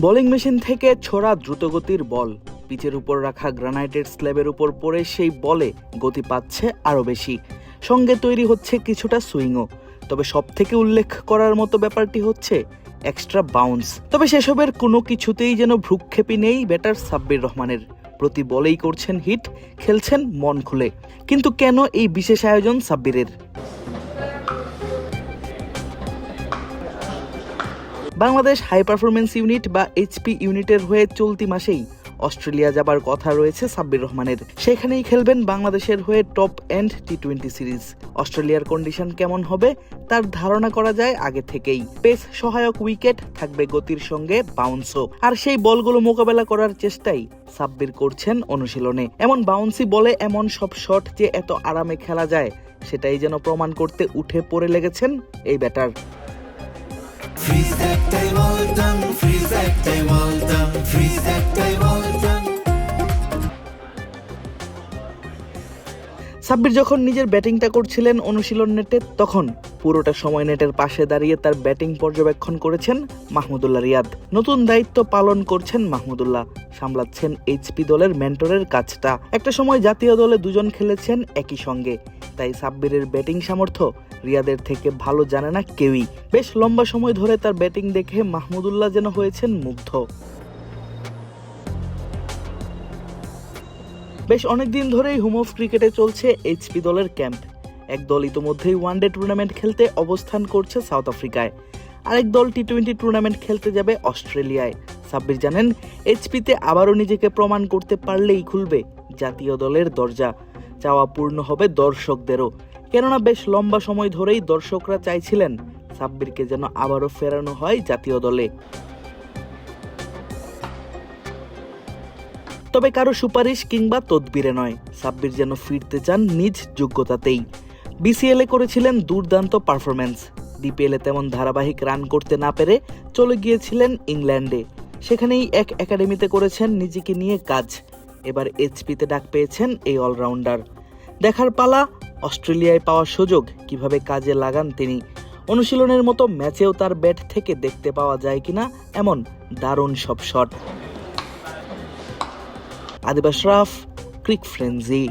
Bowling machine থেকে ছোড়া দ্রুতগতির বল পিচের উপর রাখা গ্রানাইটের স্ল্যাবের উপর পড়ে সেই বলে গতি পাচ্ছে আরও বেশি, সঙ্গে তৈরি হচ্ছে কিছুটা সুইংও। তবে সবথেকে উল্লেখ করার মতো ব্যাপারটি হচ্ছে এক্সট্রা বাউন্স। তবে সেসবের কোনো কিছুতেই যেন ভ্রুক্ষেপই নেই ব্যাটার সাব্বির রহমানের। প্রতি বলেই করছেন হিট, খেলছেন মন খুলে। কিন্তু কেন এই বিশেষ আয়োজন সাব্বিরের? বাংলাদেশ হাই পারফরমেন্স ইউনিট বা এইচপি ইউনিটের হয়ে চলতি মাসেই অস্ট্রেলিয়া যাবার কথা রয়েছে সাব্বির রহমানের। সেখানেই খেলবেন বাংলাদেশের হয়ে টপ এন্ড টি-20 সিরিজ। অস্ট্রেলিয়ার কন্ডিশন কেমন হবে তার ধারণা করা যায় আগে থেকেই। পেস সহায়ক উইকেট থাকবে, গতির সঙ্গে বাউন্সও। আর সেই বলগুলো মোকাবেলা করার চেষ্টাই সাব্বির করছেন অনুশীলনে। এমন বাউন্সি বলে এমন সব শট যে এত আরামে খেলা যায়, সেটাই যেন প্রমাণ করতে উঠে পড়ে লেগেছেন এই ব্যাটার। সাব্বির যখন নিজের ব্যাটিংটা করছিলেন অনুশীলন নেটে, তখন পুরোটা সময় নেটের পাশে দাঁড়িয়ে তার ব্যাটিং পর্যবেক্ষণ করেছেন মাহমুদুল্লাহ রিয়াদ। নতুন দায়িত্ব পালন করছেন মাহমুদুল্লাহ, সামলাচ্ছেন এইচপি দলের মেন্টরের কাজটা। একটা সময় জাতীয় দলে দুজন খেলেছেন একই সঙ্গে, তাই সাব্বিরের ব্যাটিং সামর্থ্য রিয়াদের থেকে ভালো জানে না কেউই। বেশ লম্বা সময় ধরে তার ব্যাটিং দেখে মাহমুদুল্লাহ যেন হয়েছেন মুগ্ধ। বেশ অনেকদিন ধরেই হোম অফ ক্রিকেটে চলছে এইচপি দলের ক্যাম্প। এক দল ইতোমধ্যেই ওয়ানডে টুর্নামেন্ট খেলতে অবস্থান করছে সাউথ আফ্রিকায়, আরেক দল টি-20 টুর্নামেন্ট খেলতে যাবে অস্ট্রেলিয়ায়। সাব্বির জানেন, এইচপিতে আবারও নিজেকে প্রমাণ করতে পারলেই খুলবে জাতীয় দলের দরজা। চাওয়া পূর্ণ হবে দর্শকদেরও, কেননা বেশ লম্বা সময় ধরেই দর্শকরা চাইছিলেন সাব্বিরকে যেন আবারও ফেরানো হয় জাতীয় দলে। তবে কারো সুপারিশ কিংবা তদবিরে নয়, সাব্বির যেন ফিরতে চান নিজ যোগ্যতাতেই। বিসিএল এ করেছিলেন দুর্দান্ত পারফরম্যান্স, ডিপিএল এ তেমন ধারাবাহিক রান করতে না পেরে চলে গিয়েছিলেন ইংল্যান্ডে। সেখানেই এক একাডেমিতে করেছেন নিজেকে নিয়ে কাজ। এবার এইচপিতে ডাক পেয়েছেন এই অলরাউন্ডার। দেখার পালা অস্ট্রেলিয়ায় পাওয়া সুযোগ কিভাবে কাজে লাগান তিনি। অনুশীলনের মতো ম্যাচেও তার ব্যাট থেকে দেখতে পাওয়া যায় কিনা এমন দারুণ সব শট। আদিব আশরাফ, ক্রিক ফ্রেন্জি।